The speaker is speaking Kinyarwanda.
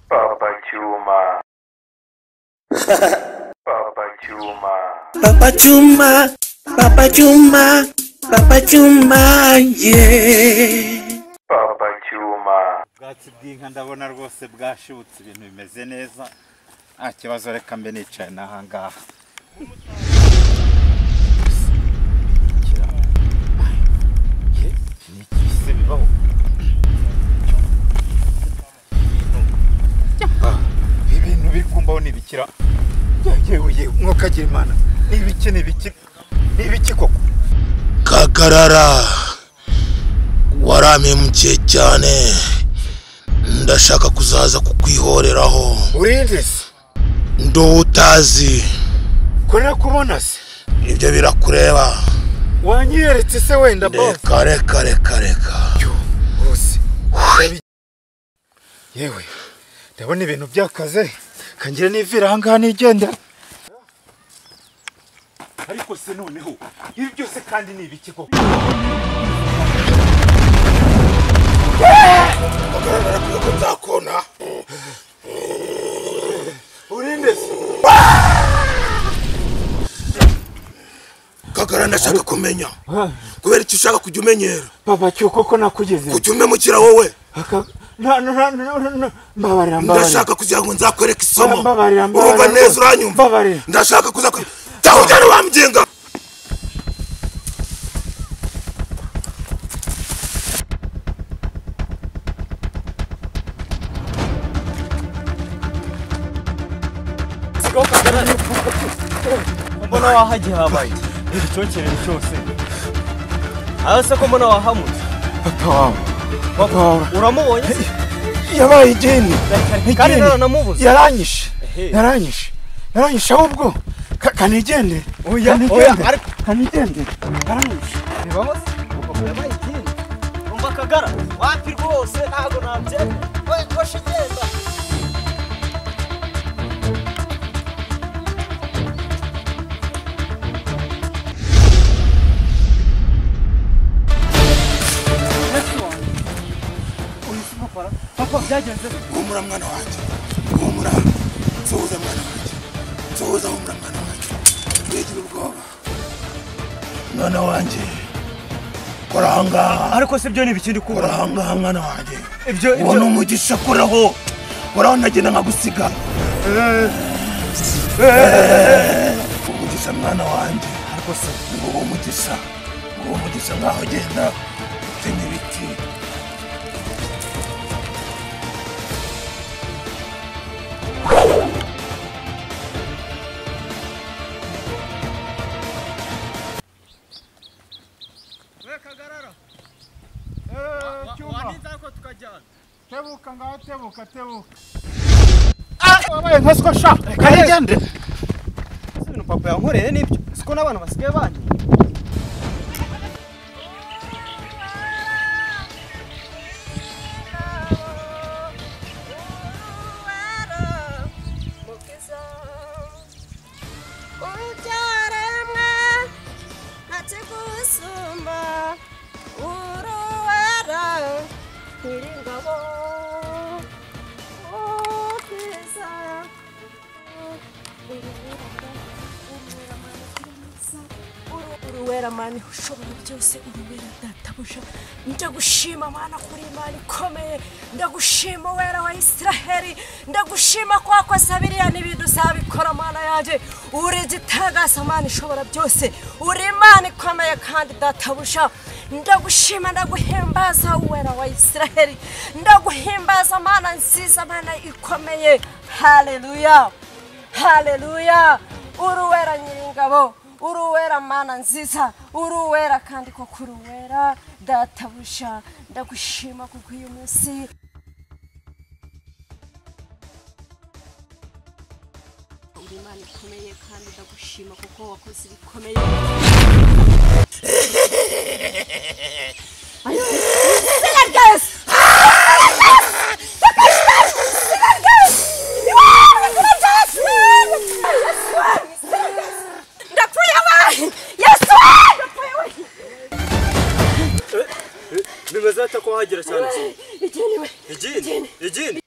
Papa Chuma. Papa Chuma. Papa Chuma. Papa Chuma. Papa Chuma. Yeah. Papa Chuma. Bwatsi bw'inka ndabona rwose bwashutse ibintu bimeze neza. Nta kibazo reka mbe nicaye n'aha ngaha. Nikise bibaho. Ibintu biri kumbaho nibikira. Yewe mwokagira Imana. Nibiki koko. Kagarara. Warampemukiye cyane. Ndashaka kuzaza kukwihoreraho. Urinde se? Ndo utazi. Korera kubona se? Ibyo birakureba. Wanyeretse se wenda boss? Reka. Yo, rose. Yewe. Ndabona ibintu byakaze. Kangira nivira hanga nigenda. Ariko se noneho ibi byose kandi nibiki koko? Kagarara kuko nzakona. Urinde se? Kagarara ndashaka kumenya. Kubera icyo ushaka kujya umenyera. Papa cyuko ko nakugeze. Kujya umemukira wowe. Mbabarira. Ndashaka kugira ngo nzakwereke isomo. Mbabarira. Urumva neza uranyumva. Ndashaka kuza Tawujana wa mjinga. Mbona wahagiye habaye icyokere cyose arase ko mbona wahamutse Papa uramubonye yabaye igeni kandi nanamubuze yaranyishe ahubwo kanigende kanigende yaranyishe bibamo yabaye igeni umva Kagara wapi rwose ntago nabyemera koshe genda Papa byagenze humura mwana wanjye humura soza mwana wanjye soza humura mwana wanjye ntigira ubwoba mwana wanjye kora ahangaha ariko se byo ni ibikindi kuba kora ahangaha mwana wanjye ibyo ubona umugisha koraho nagenda nkagusiga umugisha mwana wanjye ariko se nguwo umugisha ngaho genda utema ibiti Kagarara waninza ko tukajyana tebuka ngaho tebuka wabaye nkaswa sha kanigende ibintu papa yankoreye nibyo siko n'abana basigaye bandi Uruwera mani ushobora byose uruwera databuja ndagushima mana kuri Imana ikomeye ndagushima wera wa Israheli ndagushima kwa kwasabiriya n'ibintu zabikora mana yaje uri gitagasa mana ishobora byose uri Imana ikomeye kandi databuja ndagushima ndaguhimbaza wera wa Israheli ndaguhimbaza mana nziza mana ikomeye haleluya uruwera nyiringabo uruwera mana nziza uruwera kandi ko kuruwera databusha ndagushima kuko uyu munsi uri Imana ikomeye kandi ndagushima kuko wakoze ibikomeye bimeze ate ko hagira cyane igeni